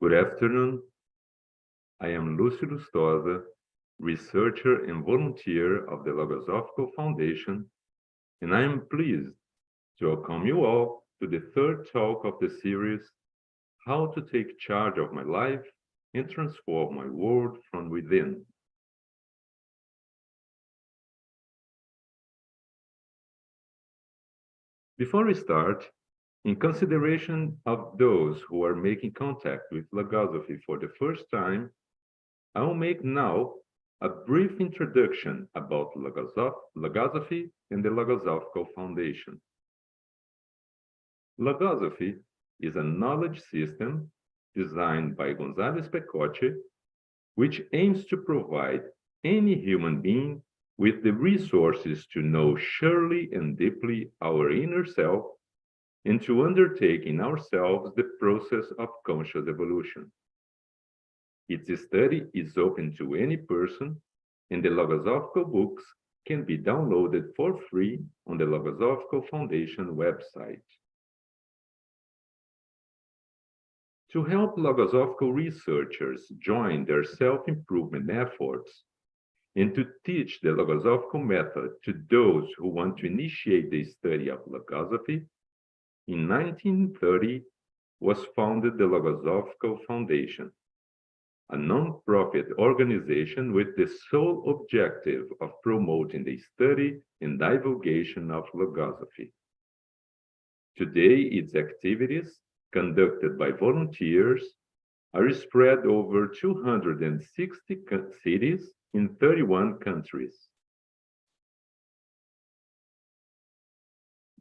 Good afternoon. I am Lúcio Lustosa, researcher and volunteer of the Logosophical Foundation, and I am pleased to welcome you all to the third talk of the series, How to Take Charge of My Life and Transform My World from Within. Before we start, in consideration of those who are making contact with Logosophy for the first time, I will make now a brief introduction about Logosophy and the Logosophical Foundation. Logosophy is a knowledge system designed by González Pecote, which aims to provide any human being with the resources to know surely and deeply our inner self and to undertake in ourselves the process of conscious evolution. Its study is open to any person, and the Logosophical books can be downloaded for free on the Logosophical Foundation website. To help Logosophical researchers join their self-improvement efforts and to teach the Logosophical method to those who want to initiate the study of Logosophy, in 1930 was founded the Logosophical Foundation, a non-profit organization with the sole objective of promoting the study and divulgation of Logosophy. Today, its activities, conducted by volunteers, are spread over 260 cities in 31 countries.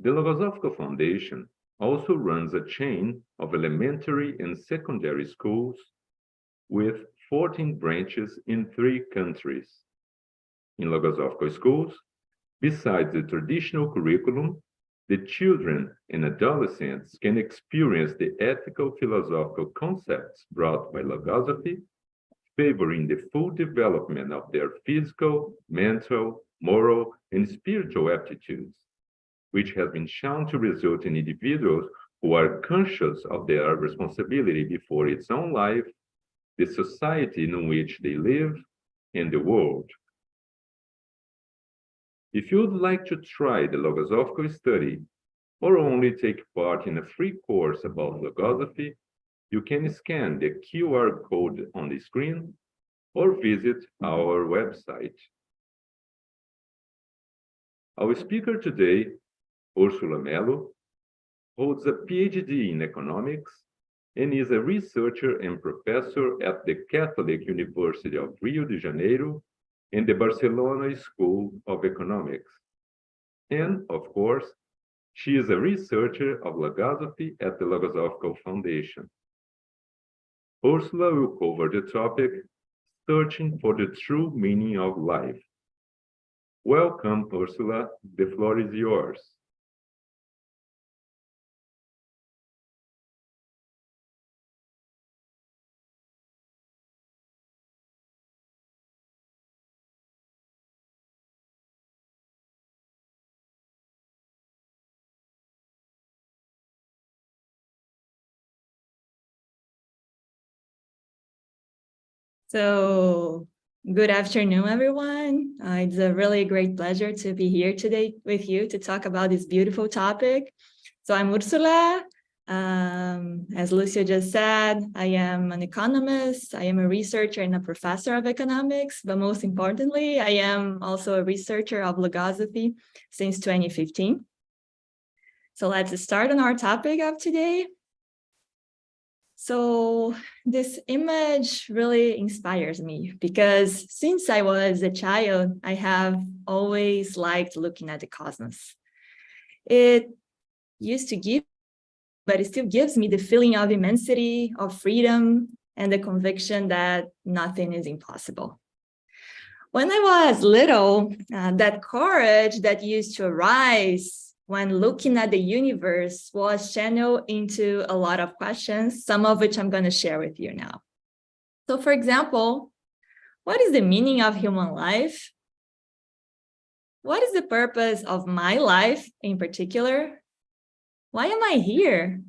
The Logosophical Foundation also runs a chain of elementary and secondary schools with 14 branches in 3 countries. In Logosophical schools, besides the traditional curriculum, the children and adolescents can experience the ethical philosophical concepts brought by Logosophy, favoring the full development of their physical, mental, moral, and spiritual aptitudes, which has been shown to result in individuals who are conscious of their responsibility before its own life, the society in which they live, and the world. If you would like to try the Logosophical study or only take part in a free course about Logosophy, you can scan the QR code on the screen or visit our website. Our speaker today, Ursula Mello, holds a PhD in economics and is a researcher and professor at the Catholic University of Rio de Janeiro and the Barcelona School of Economics. And, of course, she is a researcher of Logosophy at the Logosophical Foundation. Ursula will cover the topic, Searching for the True Meaning of Life. Welcome, Ursula. The floor is yours. So, good afternoon, everyone. It's a really great pleasure to be here today with you to talk about this beautiful topic. So I'm Ursula. As Lucio just said, I am an economist. I am a researcher and a professor of economics, but most importantly, I am also a researcher of Logosophy since 2015. So let's start on our topic of today. So this image really inspires me because since I was a child, I have always liked looking at the cosmos. It used to give, but it still gives me the feeling of immensity, of freedom, and the conviction that nothing is impossible. When I was little, that courage that used to arise when looking at the universe was channeled into a lot of questions, some of which I'm going to share with you now. So, for example, what is the meaning of human life? What is the purpose of my life in particular? Why am I here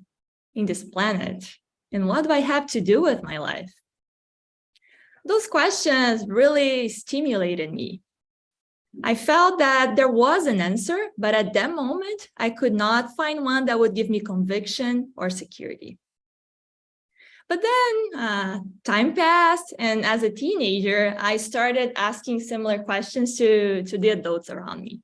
in this planet? And what do I have to do with my life? Those questions really stimulated me. I felt that there was an answer, but at that moment, I could not find one that would give me conviction or security. But then time passed, and as a teenager, I started asking similar questions to the adults around me.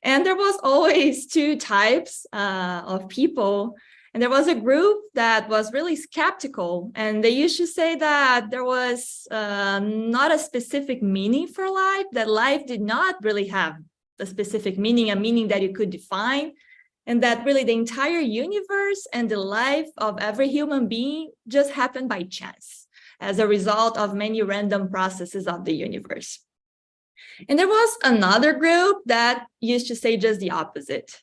And there was always two types of people. And there was a group that was really skeptical, and they used to say that there was not a specific meaning for life, that life did not really have a specific meaning, a meaning that you could define, and that really the entire universe and the life of every human being just happened by chance as a result of many random processes of the universe. And there was another group that used to say just the opposite,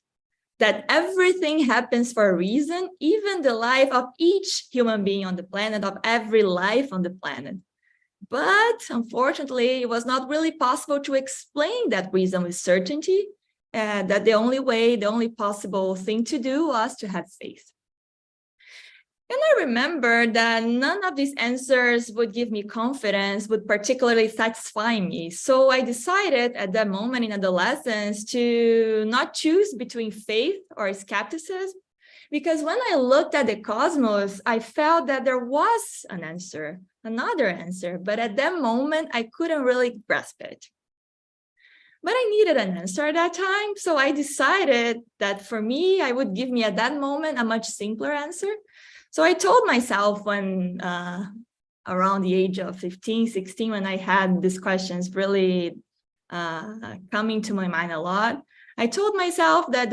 that everything happens for a reason, even the life of each human being on the planet, of every life on the planet. But unfortunately, it was not really possible to explain that reason with certainty, and that the only possible thing to do was to have faith. And I remember that none of these answers would give me confidence, would particularly satisfy me. So I decided at that moment in adolescence to not choose between faith or skepticism, because when I looked at the cosmos, I felt that there was an answer, another answer, but at that moment, I couldn't really grasp it. But I needed an answer at that time, so I decided that for me, I would give me at that moment a much simpler answer. So I told myself when around the age of 15, 16, when I had these questions really coming to my mind a lot, I told myself that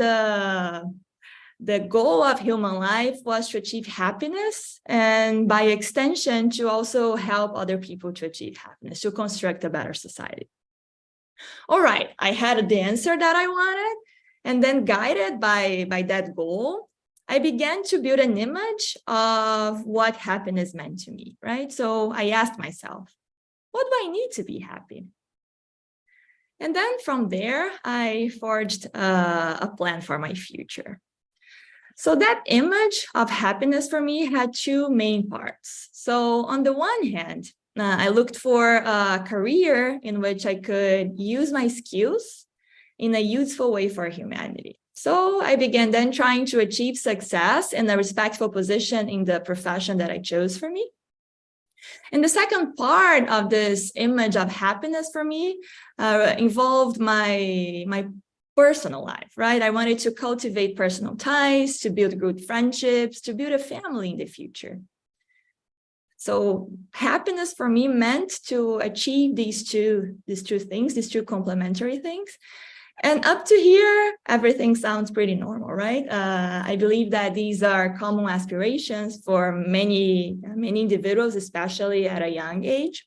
the goal of human life was to achieve happiness, and by extension, to also help other people to achieve happiness, to construct a better society. All right, I had the answer that I wanted, and then guided by that goal, I began to build an image of what happiness meant to me, right? So I asked myself, what do I need to be happy? And then from there, I forged a plan for my future. So that image of happiness for me had two main parts. So on the one hand, I looked for a career in which I could use my skills in a useful way for humanity. So I began then trying to achieve success in a respectful position in the profession that I chose for me. And the second part of this image of happiness for me involved my personal life, right? I wanted to cultivate personal ties, to build good friendships, to build a family in the future. So happiness for me meant to achieve these two things, these two complementary things. And up to here, everything sounds pretty normal, right? I believe that these are common aspirations for many individuals, especially at a young age.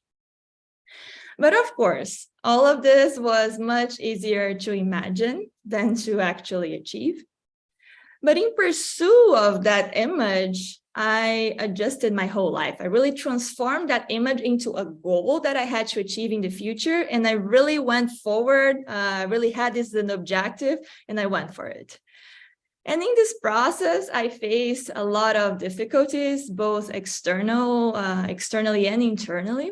But of course, all of this was much easier to imagine than to actually achieve. But in pursuit of that image, I adjusted my whole life. I really transformed that image into a goal that I had to achieve in the future. And I really went forward, really had this as an objective, and I went for it. And in this process, I faced a lot of difficulties, both externally and internally.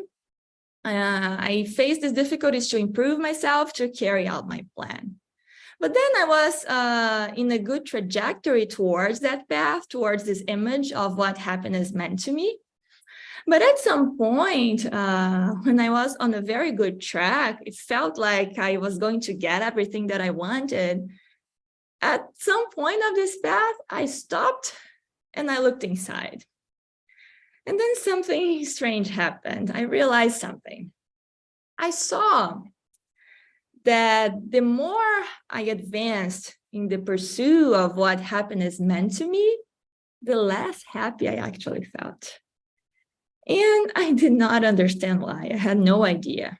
I faced these difficulties to improve myself, to carry out my plan. But then I was in a good trajectory towards that path, towards this image of what happiness meant to me. But at some point, when I was on a very good track, it felt like I was going to get everything that I wanted. At some point of this path, I stopped and I looked inside. And then something strange happened. I realized something. I saw that the more I advanced in the pursuit of what happiness meant to me, the less happy I actually felt. And I did not understand why. I had no idea.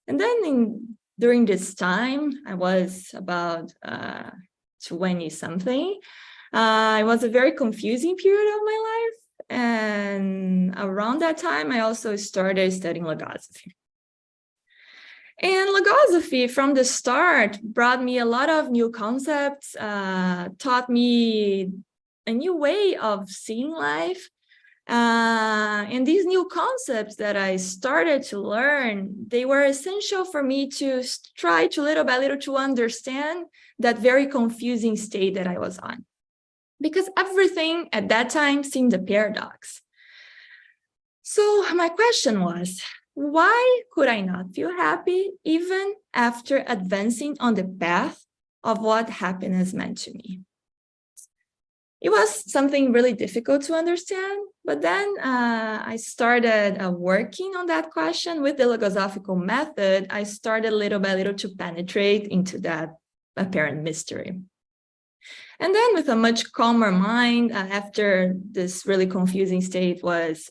And then during this time, I was about 20-something. It was a very confusing period of my life. And around that time, I also started studying Logosophy. And Logosophy, from the start, brought me a lot of new concepts, taught me a new way of seeing life, And these new concepts that I started to learn, they were essential for me to try to little by little to understand that very confusing state that I was on. Because everything at that time seemed a paradox. So my question was, why could I not feel happy even after advancing on the path of what happiness meant to me? It was something really difficult to understand, but then I started working on that question with the Logosophical method. I started little by little to penetrate into that apparent mystery. And then with a much calmer mind, after this really confusing state was,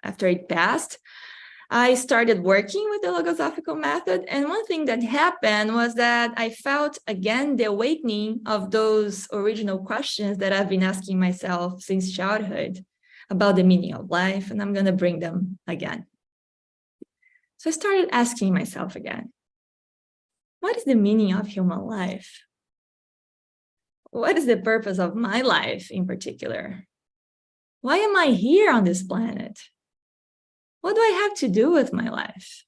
after it passed, I started working with the Logosophical method. And one thing that happened was that I felt again the awakening of those original questions that I've been asking myself since childhood about the meaning of life, and I'm going to bring them again. So I started asking myself again, what is the meaning of human life? What is the purpose of my life in particular? Why am I here on this planet? What do I have to do with my life?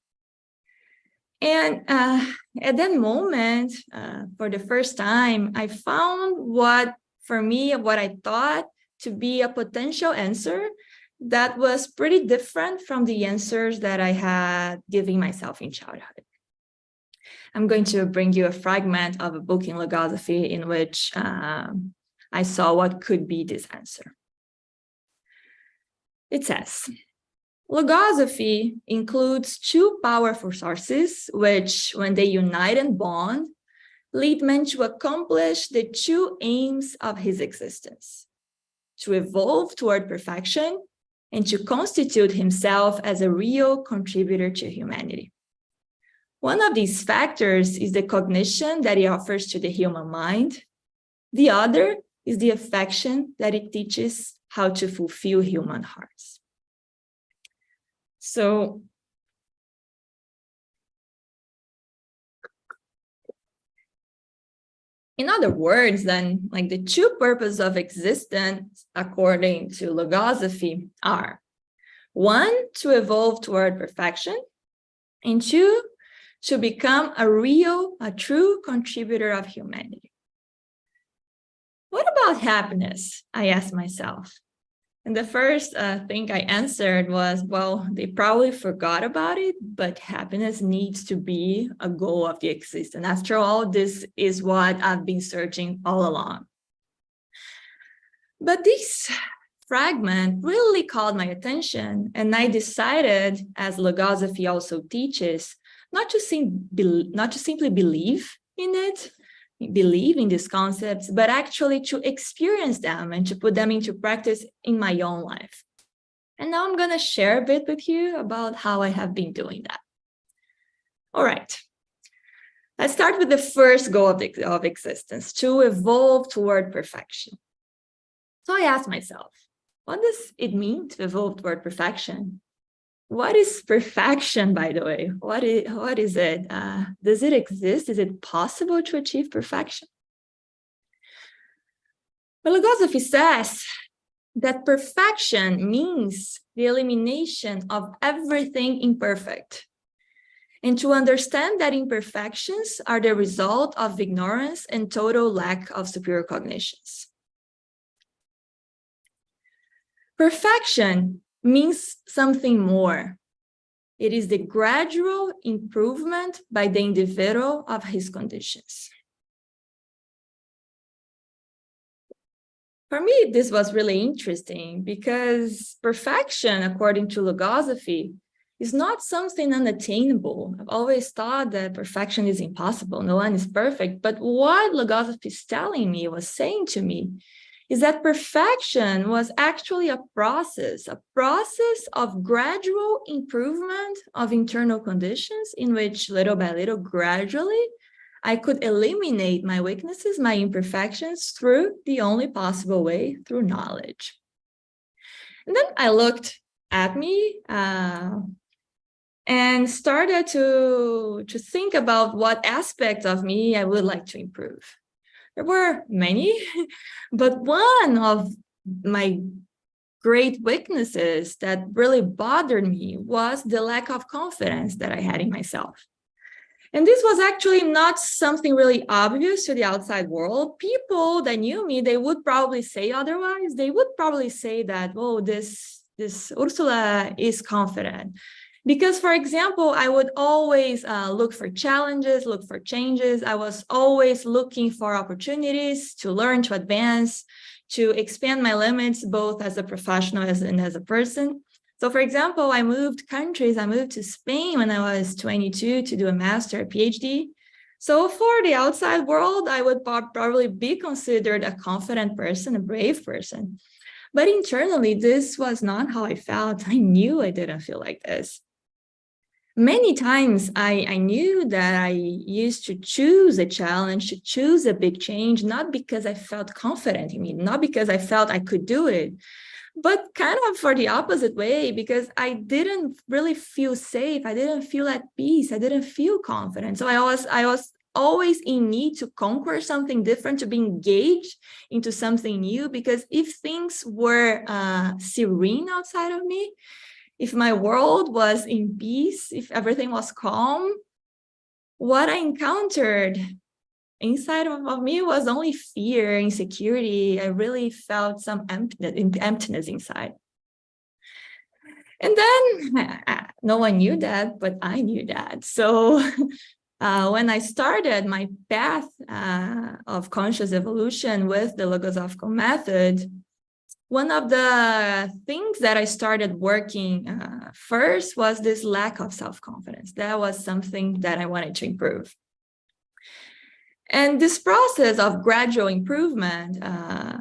And at that moment, for the first time, I found what I thought to be a potential answer that was pretty different from the answers that I had given myself in childhood. I'm going to bring you a fragment of a book in Logosophy in which I saw what could be this answer. It says, Logosophy includes two powerful sources, which, when they unite and bond, lead man to accomplish the two aims of his existence: to evolve toward perfection and to constitute himself as a real contributor to humanity. One of these factors is the cognition that it offers to the human mind. The other is the affection that it teaches how to fulfill human hearts. So, in other words, then, like the two purposes of existence, according to Logosophy, are: one, to evolve toward perfection, and two, to become a true contributor of humanity. What about happiness? I asked myself. And the first thing I answered was, well, they probably forgot about it, but happiness needs to be a goal of the existence. After all, this is what I've been searching all along. But this fragment really caught my attention, and I decided, as Logosophy also teaches, not to simply believe in it, believe in these concepts, but actually to experience them and to put them into practice in my own life. And now I'm going to share a bit with you about how I have been doing that. All right. Let's start with the first goal of existence: to evolve toward perfection. So I asked myself, what does it mean to evolve toward perfection? What is perfection, by the way? What is it? Does it exist? Is it possible to achieve perfection? Well, Logosophy says that perfection means the elimination of everything imperfect, and to understand that imperfections are the result of ignorance and total lack of superior cognitions. Perfection means something more. It is the gradual improvement by the individual of his conditions. For me, this was really interesting because perfection, according to Logosophy, is not something unattainable. I've always thought that perfection is impossible. No one is perfect. But what Logosophy is telling me, was saying to me, is that perfection was actually a process of gradual improvement of internal conditions in which, little by little, gradually, I could eliminate my weaknesses, my imperfections, through the only possible way, through knowledge. And then I looked at me and started to think about what aspects of me I would like to improve. There were many, but one of my great weaknesses that really bothered me was the lack of confidence that I had in myself. And this was actually not something really obvious to the outside world. People that knew me, they would probably say otherwise. They would probably say that, oh, this Ursula is confident. Because, for example, I would always look for challenges, look for changes. I was always looking for opportunities to learn, to advance, to expand my limits, both as a professional and as a person. So, for example, I moved countries. I moved to Spain when I was 22 to do a master, a PhD. So for the outside world, I would probably be considered a confident person, a brave person. But internally, this was not how I felt. I knew I didn't feel like this. Many times I knew that I used to choose a challenge, to choose a big change, not because I felt confident in me, not because I felt I could do it, but kind of for the opposite way, because I didn't really feel safe. I didn't feel at peace. I didn't feel confident. So I was always in need to conquer something different, to be engaged into something new, because if things were serene outside of me, if my world was in peace, if everything was calm, what I encountered inside of me was only fear, insecurity. I really felt some emptiness inside. And then no one knew that, but I knew that. So when I started my path of conscious evolution with the Logosophical method, one of the things that I started working first was this lack of self-confidence. That was something that I wanted to improve. And this process of gradual improvement, my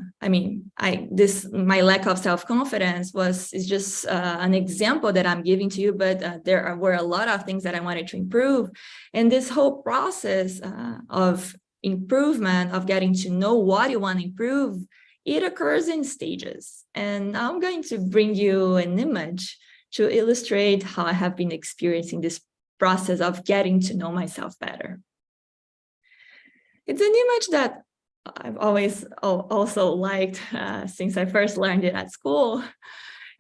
lack of self-confidence is just an example that I'm giving to you, but there were a lot of things that I wanted to improve. And this whole process of improvement, of getting to know what you want to improve, it occurs in stages. And I'm going to bring you an image to illustrate how I have been experiencing this process of getting to know myself better. It's an image that I've always also liked since I first learned it at school.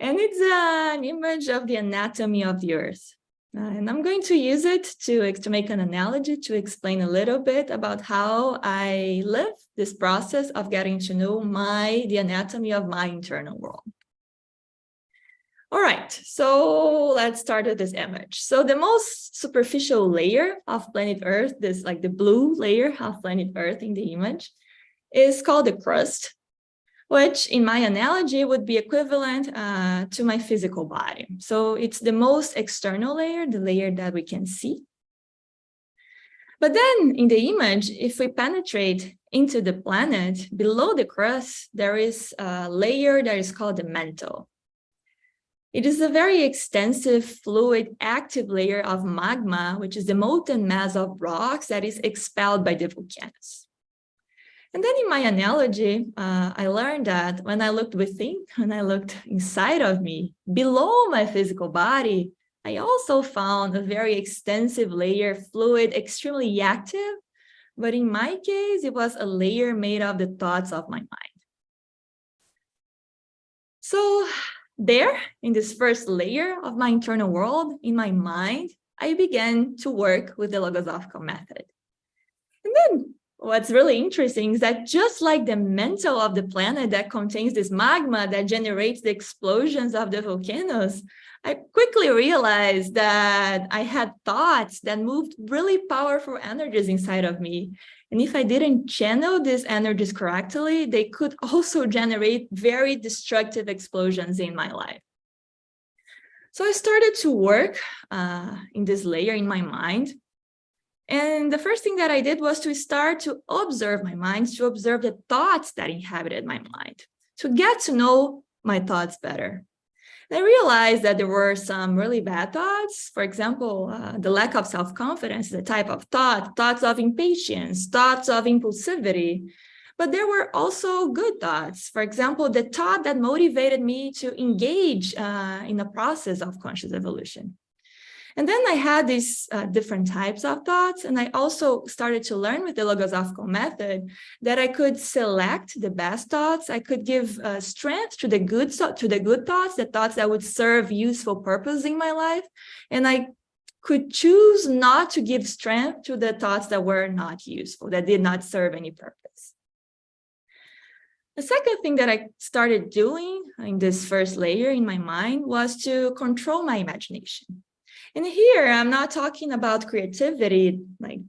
And it's an image of the anatomy of the Earth. And I'm going to use it to make an analogy, to explain a little bit about how I live this process of getting to know the anatomy of my internal world. All right, so let's start with this image. So the most superficial layer of planet Earth, this like the blue layer of planet Earth in the image, is called the crust, which in my analogy would be equivalent to my physical body. So it's the most external layer, the layer that we can see. But then in the image, if we penetrate into the planet, below the crust, there is a layer that is called the mantle. It is a very extensive, fluid, active layer of magma, which is the molten mass of rocks that is expelled by the volcanoes. And then in my analogy, I learned that when I looked within, when I looked inside of me, below my physical body, I also found a very extensive layer, fluid, extremely active. But in my case, it was a layer made of the thoughts of my mind. So there, in this first layer of my internal world, in my mind, I began to work with the Logosophical method. And then what's really interesting is that just like the mantle of the planet that contains this magma that generates the explosions of the volcanoes, I quickly realized that I had thoughts that moved really powerful energies inside of me. And if I didn't channel these energies correctly, they could also generate very destructive explosions in my life. So I started to work in this layer in my mind. And the first thing that I did was to start to observe my mind, to observe the thoughts that inhabited my mind, to get to know my thoughts better. And I realized that there were some really bad thoughts. For example, the lack of self-confidence, the type of thoughts of impatience, thoughts of impulsivity. But there were also good thoughts. For example, the thought that motivated me to engage in the process of conscious evolution. And then I had these different types of thoughts, and I also started to learn with the Logosophical method that I could select the best thoughts. I could give strength to the good thoughts, the thoughts that would serve useful purpose in my life, and I could choose not to give strength to the thoughts that were not useful, that did not serve any purpose. The second thing that I started doing in this first layer in my mind was to control my imagination. And here, I'm not talking about creativity, like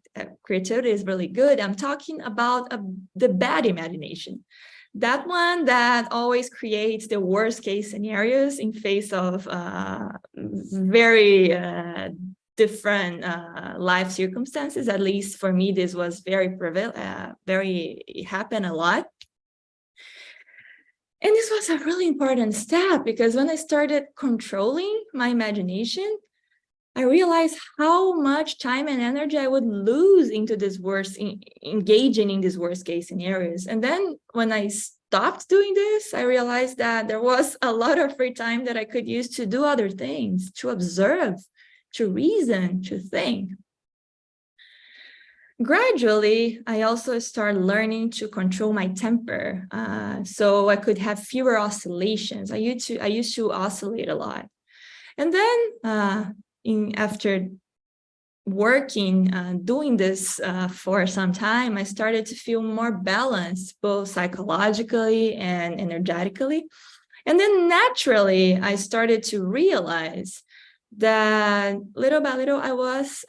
creativity is really good. I'm talking about the bad imagination. That one that always creates the worst case scenarios in face of very different life circumstances. At least for me, this was it happened a lot. And this was a really important step because when I started controlling my imagination, I realized how much time and energy I would lose into engaging in these worst case scenarios. And then when I stopped doing this, I realized that there was a lot of free time that I could use to do other things, to observe, to reason, to think. Gradually, I also started learning to control my temper, so I could have fewer oscillations. I used to oscillate a lot. And then after working, doing this for some time, I started to feel more balanced, both psychologically and energetically. And then naturally, I started to realize that little by little, I was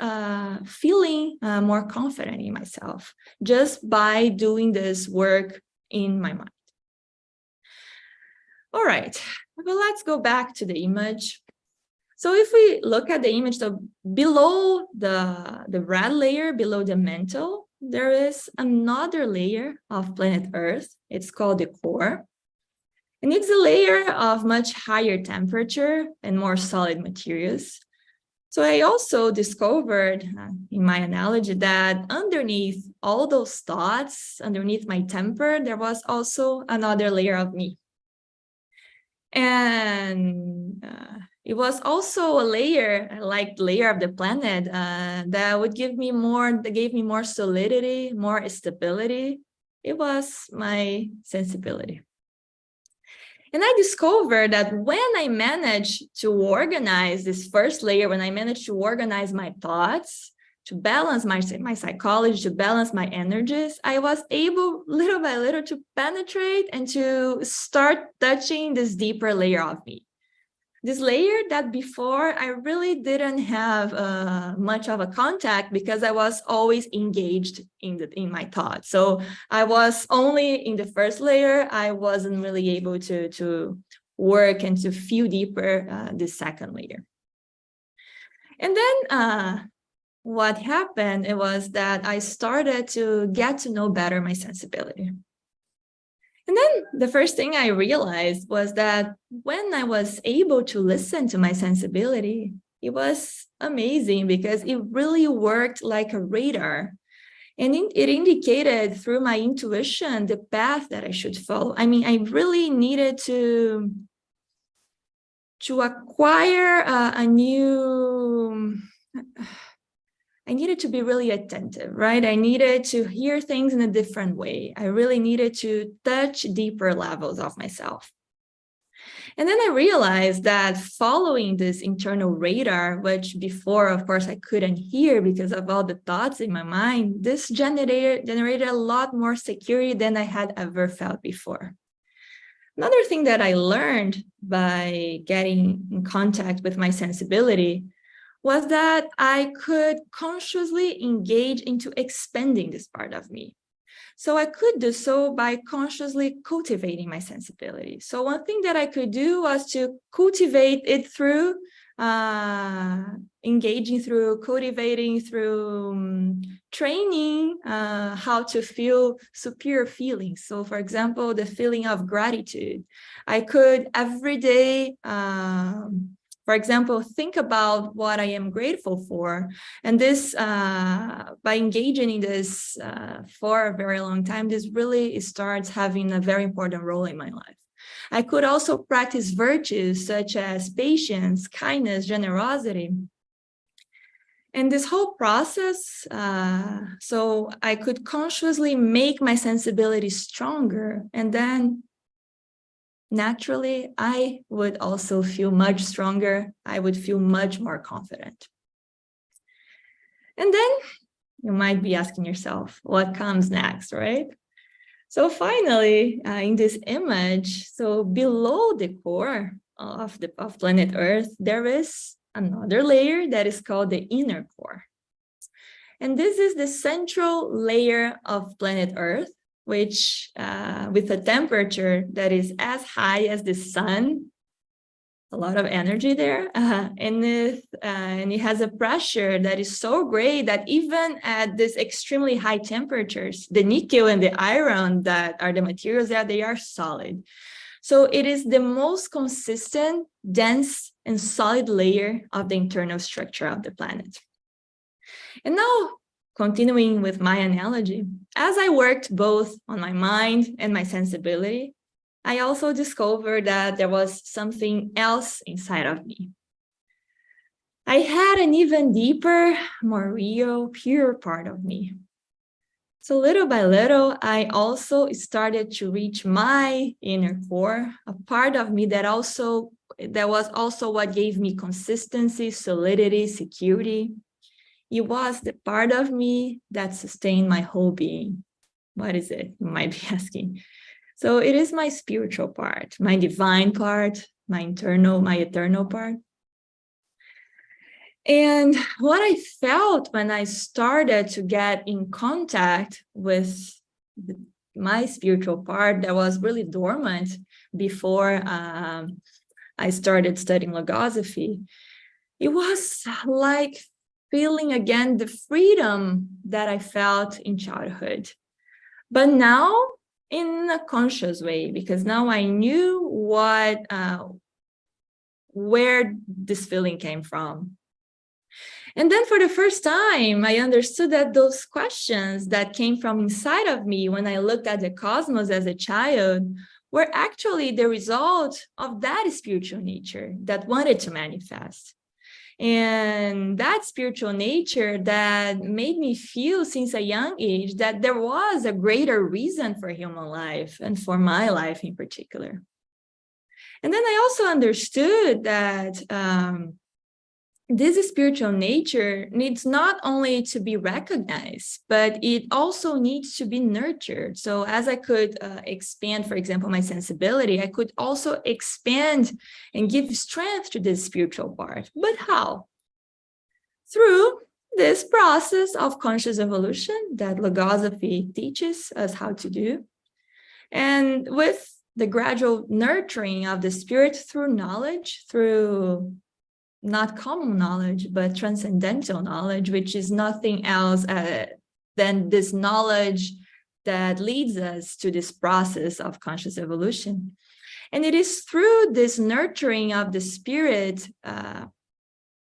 feeling more confident in myself just by doing this work in my mind. All right, well, let's go back to the image. So if we look at the image, so below the red layer, below the mantle, there is another layer of planet Earth. It's called the core. And it's a layer of much higher temperature and more solid materials. So I also discovered in my analogy that underneath all those thoughts, underneath my temper, there was also another layer of me. And it was also a layer, like the layer of the planet, that gave me more solidity, more stability. It was my sensibility. And I discovered that when I managed to organize this first layer, when I managed to organize my thoughts, to balance my psychology, to balance my energies, I was able little by little to penetrate and to start touching this deeper layer of me. This layer that before I really didn't have much of a contact because I was always engaged in my thoughts. So I was only in the first layer. I wasn't really able to work and to feel deeper this second layer. And then what happened, it was that I started to get to know better my sensibility. And then the first thing I realized was that when I was able to listen to my sensibility, it was amazing because it really worked like a radar. And it indicated through my intuition the path that I should follow. I mean, I really needed to acquire I needed to be really attentive, right? I needed to hear things in a different way. I really needed to touch deeper levels of myself. And then I realized that following this internal radar, which before, of course, I couldn't hear because of all the thoughts in my mind, this generated a lot more security than I had ever felt before. Another thing that I learned by getting in contact with my sensibility was that I could consciously engage into expanding this part of me. So I could do so by consciously cultivating my sensibility. So one thing that I could do was to cultivate it through engaging, through cultivating, through training how to feel superior feelings. So for example, the feeling of gratitude. I could every day for example, think about what I am grateful for. And this, by engaging in this for a very long time, this really starts having a very important role in my life. I could also practice virtues such as patience, kindness, generosity. And this whole process, so I could consciously make my sensibility stronger, and then naturally, I would also feel much stronger. I would feel much more confident. And then you might be asking yourself, what comes next, right? So finally, in this image, so below the core of planet Earth, there is another layer that is called the inner core. And this is the central layer of planet Earth, which with a temperature that is as high as the sun, a lot of energy there, and it has a pressure that is so great that even at this extremely high temperatures, the nickel and the iron that are the materials there, they are solid. So it is the most consistent, dense, and solid layer of the internal structure of the planet. And now, continuing with my analogy, as I worked both on my mind and my sensibility, I also discovered that there was something else inside of me. I had an even deeper, more real, pure part of me. So little by little, I also started to reach my inner core, a part of me that was also what gave me consistency, solidity, security. It was the part of me that sustained my whole being. What is it? You might be asking. So it is my spiritual part, my divine part, my eternal part. And what I felt when I started to get in contact with my spiritual part that was really dormant before I started studying Logosophy, it was like feeling again the freedom that I felt in childhood. But now in a conscious way, because now I knew where this feeling came from. And then for the first time, I understood that those questions that came from inside of me when I looked at the cosmos as a child were actually the result of that spiritual nature that wanted to manifest. And that spiritual nature that made me feel since a young age that there was a greater reason for human life and for my life in particular. And then I also understood that this spiritual nature needs not only to be recognized, but it also needs to be nurtured. So as I could expand, for example, my sensibility, I could also expand and give strength to this spiritual part. But how? Through this process of conscious evolution that Logosophy teaches us how to do. And with the gradual nurturing of the spirit through knowledge, through not common knowledge, but transcendental knowledge, which is nothing else than this knowledge that leads us to this process of conscious evolution. And it is through this nurturing of the spirit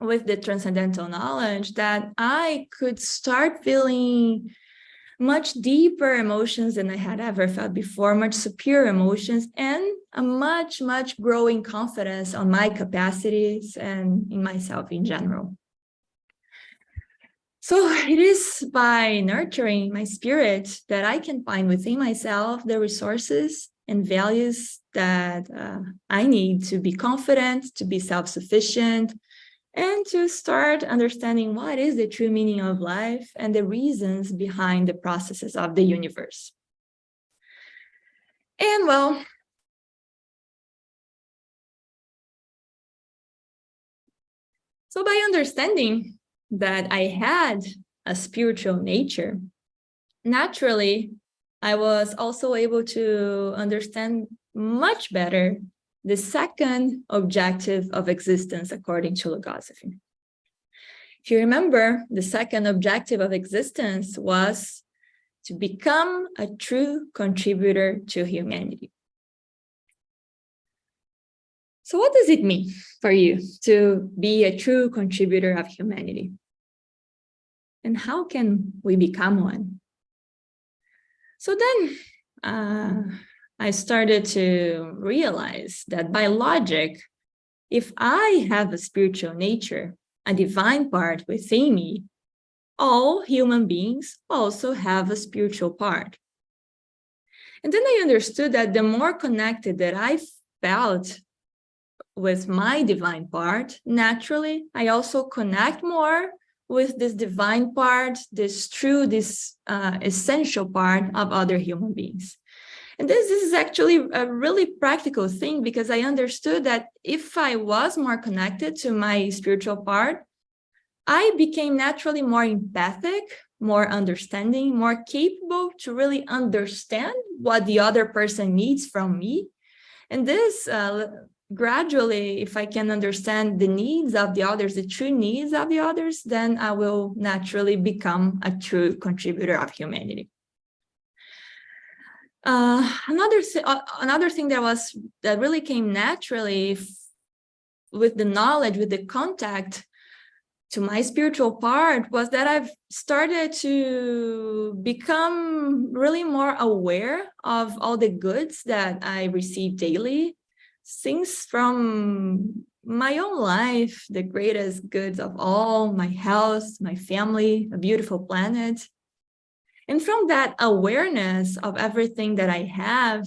with the transcendental knowledge that I could start feeling much deeper emotions than I had ever felt before, much superior emotions, and a much, much growing confidence on my capacities and in myself in general. So it is by nurturing my spirit that I can find within myself the resources and values that I need to be confident, to be self-sufficient, and to start understanding what is the true meaning of life and the reasons behind the processes of the universe. And well, so by understanding that I had a spiritual nature, naturally, I was also able to understand much better the second objective of existence according to Logosophy. If you remember, the second objective of existence was to become a true contributor to humanity. So what does it mean for you to be a true contributor of humanity? And how can we become one? So then I started to realize that by logic, if I have a spiritual nature, a divine part within me, all human beings also have a spiritual part. And then I understood that the more connected that I felt with my divine part, naturally, I also connect more with this divine part, this true, this essential part of other human beings. And this is actually a really practical thing, because I understood that if I was more connected to my spiritual part, I became naturally more empathic, more understanding, more capable to really understand what the other person needs from me. And this gradually, if I can understand the needs of the others, the true needs of the others, then I will naturally become a true contributor of humanity. Another thing that really came naturally with the knowledge, with the contact to my spiritual part, was that I've started to become really more aware of all the goods that I receive daily, things from my own life, the greatest goods of all, my health, my family, a beautiful planet. And from that awareness of everything that I have,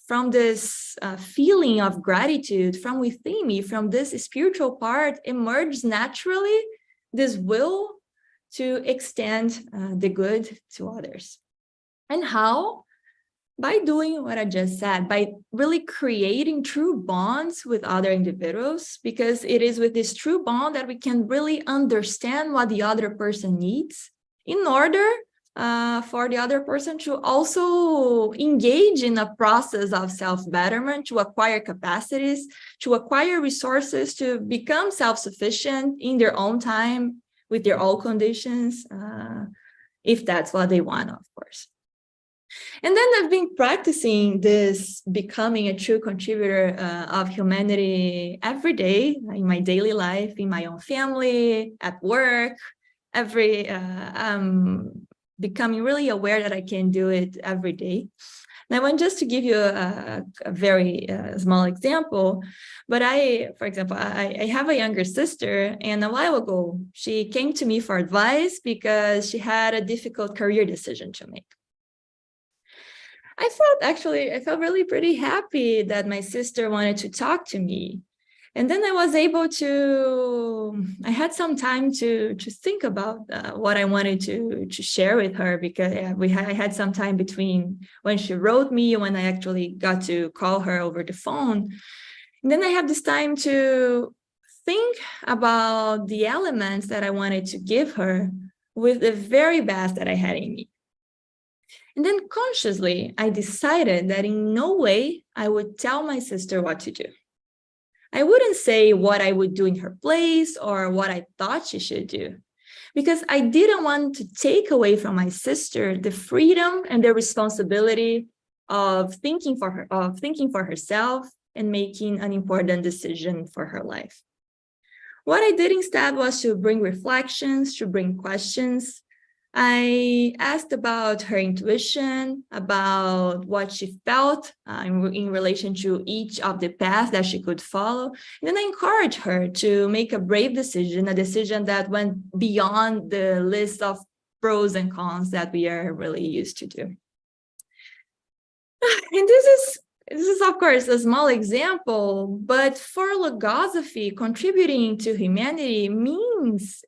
from this feeling of gratitude from within me, from this spiritual part, emerges naturally this will to extend the good to others. And how? By doing what I just said, by really creating true bonds with other individuals, because it is with this true bond that we can really understand what the other person needs in order for the other person to also engage in a process of self-betterment, to acquire capacities, to acquire resources, to become self-sufficient in their own time, with their own conditions, if that's what they want, of course. And then I've been practicing this becoming a true contributor of humanity every day in my daily life, in my own family, at work, becoming really aware that I can do it every day. And I want just to give you a very small example, but for example, I have a younger sister, and a while ago, she came to me for advice because she had a difficult career decision to make. I felt really pretty happy that my sister wanted to talk to me. And then I was able I had some time to think about what I wanted to share with her, because I had some time between when she wrote me and when I actually got to call her over the phone. And then I had this time to think about the elements that I wanted to give her with the very best that I had in me. And then consciously, I decided that in no way I would tell my sister what to do. I wouldn't say what I would do in her place or what I thought she should do, because I didn't want to take away from my sister the freedom and the responsibility of thinking for herself and making an important decision for her life. What I did instead was to bring reflections, to bring questions. I asked about her intuition, about what she felt in relation to each of the paths that she could follow. And then I encouraged her to make a brave decision, a decision that went beyond the list of pros and cons that we are really used to do. And this is, of course, a small example, but for Logosophy, contributing to humanity means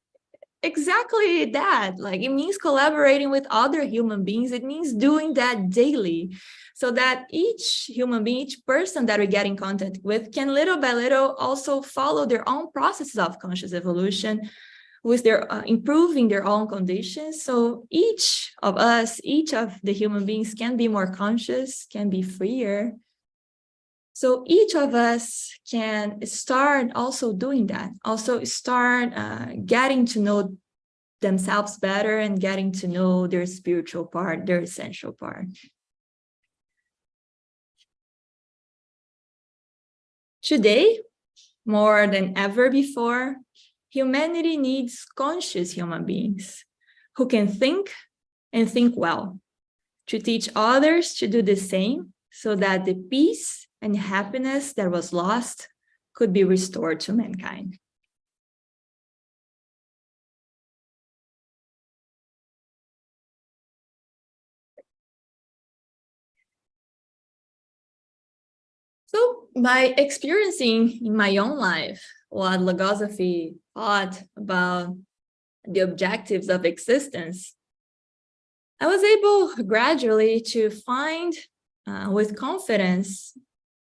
exactly that. Like, it means collaborating with other human beings. It means doing that daily, so that each human being, each person that we get in contact with, can little by little also follow their own processes of conscious evolution, with their improving their own conditions. So each of us, each of the human beings, can be more conscious, can be freer. So each of us can start also doing that, also start getting to know themselves better and getting to know their spiritual part, their essential part. Today, more than ever before, humanity needs conscious human beings who can think and think well, to teach others to do the same, so that the peace and happiness that was lost could be restored to mankind. So by experiencing in my own life what Logosophy taught about the objectives of existence, I was able gradually to find with confidence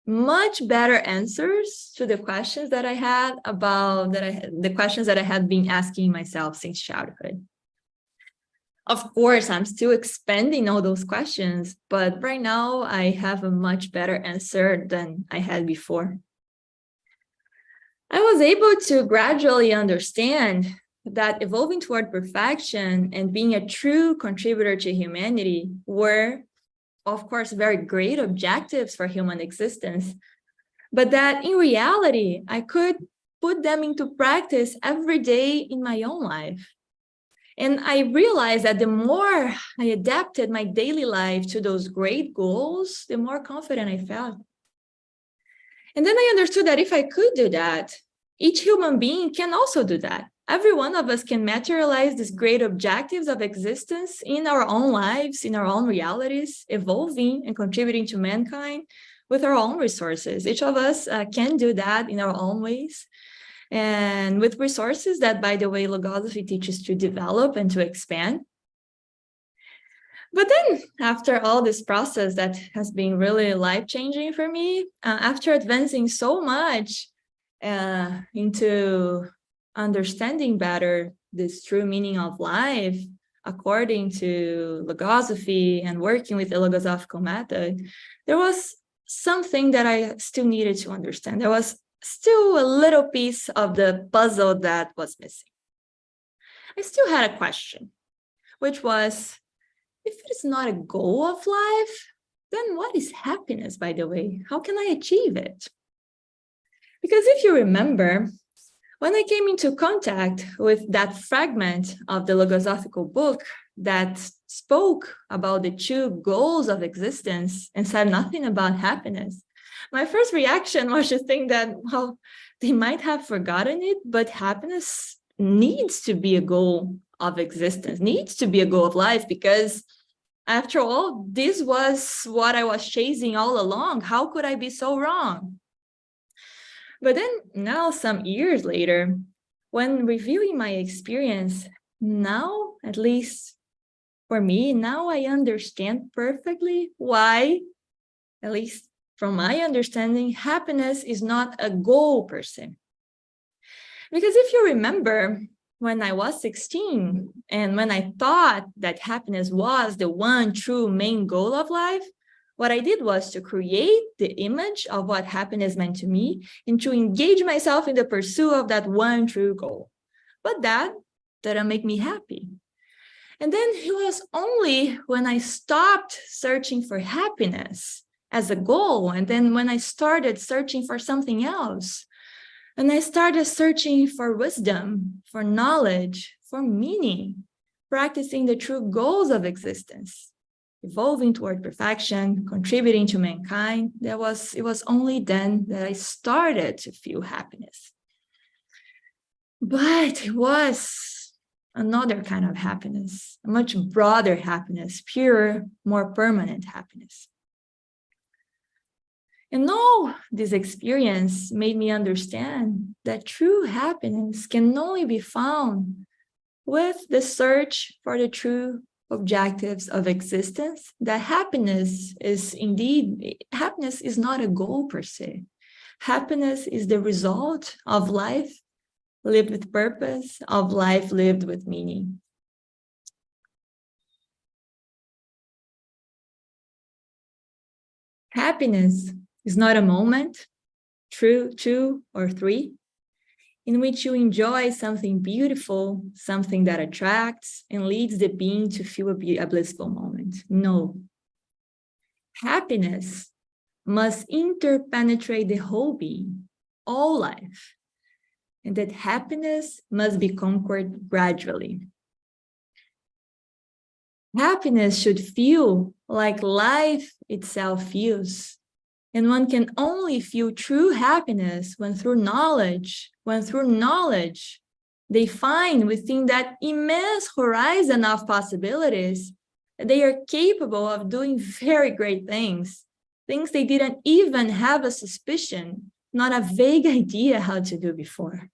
much better answers to the questions that I had the questions that I had been asking myself since childhood. Of course, I'm still expanding all those questions, but right now I have a much better answer than I had before. I was able to gradually understand that evolving toward perfection and being a true contributor to humanity were, of course, very great objectives for human existence, but that in reality, I could put them into practice every day in my own life. And I realized that the more I adapted my daily life to those great goals, the more confident I felt. And then I understood that if I could do that, each human being can also do that. Every one of us can materialize these great objectives of existence in our own lives, in our own realities, evolving and contributing to mankind with our own resources. Each of us can do that in our own ways. And with resources that, by the way, Logosophy teaches to develop and to expand. But then after all this process that has been really life-changing for me, after advancing so much into understanding better this true meaning of life, according to Logosophy and working with the Logosophical method, there was something that I still needed to understand. There was still a little piece of the puzzle that was missing. I still had a question, which was, if it is not a goal of life, then what is happiness, by the way? How can I achieve it? Because if you remember, when I came into contact with that fragment of the Logosophical book that spoke about the two goals of existence and said nothing about happiness, my first reaction was to think that, well, they might have forgotten it, but happiness needs to be a goal of existence, needs to be a goal of life, because after all, this was what I was chasing all along. How could I be so wrong? But then now, some years later, when reviewing my experience, now, at least for me, now I understand perfectly why, at least from my understanding, happiness is not a goal per se. Because if you remember, when I was 16, and when I thought that happiness was the one true main goal of life, what I did was to create the image of what happiness meant to me and to engage myself in the pursuit of that one true goal. But that didn't make me happy. And then it was only when I stopped searching for happiness as a goal, and then when I started searching for something else, and I started searching for wisdom, for knowledge, for meaning, practicing the true goals of existence, evolving toward perfection, contributing to mankind, it was only then that I started to feel happiness. But it was another kind of happiness, a much broader happiness, purer, more permanent happiness. And all this experience made me understand that true happiness can only be found with the search for the true objectives of existence, that happiness is not a goal per se. Happiness is the result of life lived with purpose, of life lived with meaning. Happiness is not a moment, two or three, in which you enjoy something beautiful, something that attracts and leads the being to feel a blissful moment. No. Happiness must interpenetrate the whole being, all life, and that happiness must be conquered gradually. Happiness should feel like life itself feels. And one can only feel true happiness when through knowledge, they find within that immense horizon of possibilities, they are capable of doing very great things. things they didn't even have a suspicion, not a vague idea how to do before.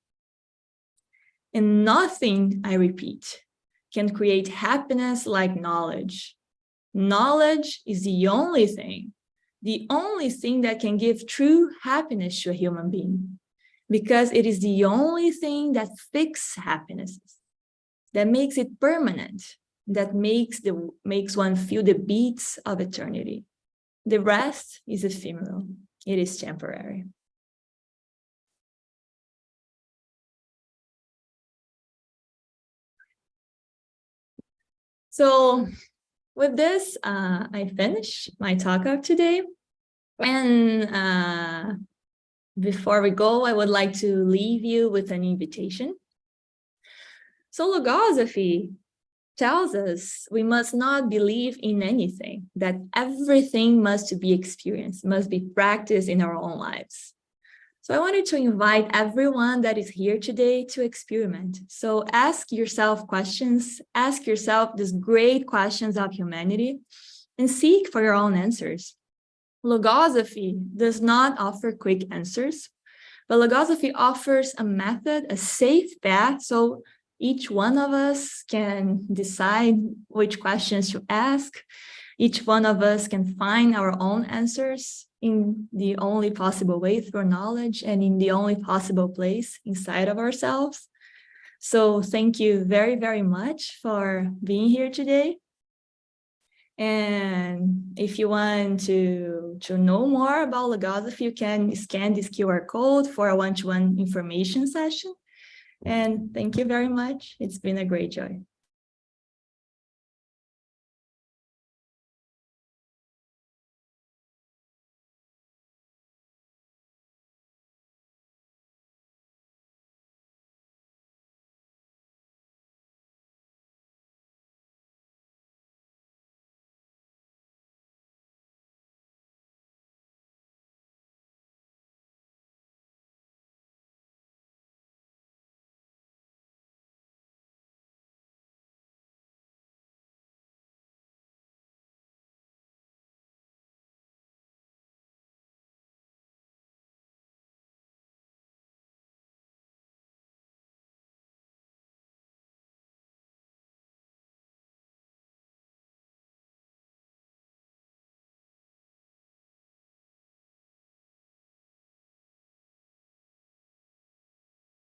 And nothing, I repeat, can create happiness like knowledge. Knowledge is the only thing that can give true happiness to a human being, because it is the only thing that fixes happiness, that makes it permanent, that makes one feel the beats of eternity. The rest is ephemeral. It is temporary. So with this, I finish my talk of today. And before we go, I would like to leave you with an invitation. So Logosophy tells us we must not believe in anything, that everything must be experienced, must be practiced in our own lives. So I wanted to invite everyone that is here today to experiment. So ask yourself questions, ask yourself these great questions of humanity, and seek for your own answers. Logosophy does not offer quick answers, but Logosophy offers a method, a safe path, so each one of us can decide which questions to ask. Each one of us can find our own answers in the only possible way, through knowledge, and in the only possible place inside of ourselves. So thank you very, very much for being here today. And if you want to know more about Logosophy, you can scan this QR code for a one-to-one information session. And thank you very much. It's been a great joy.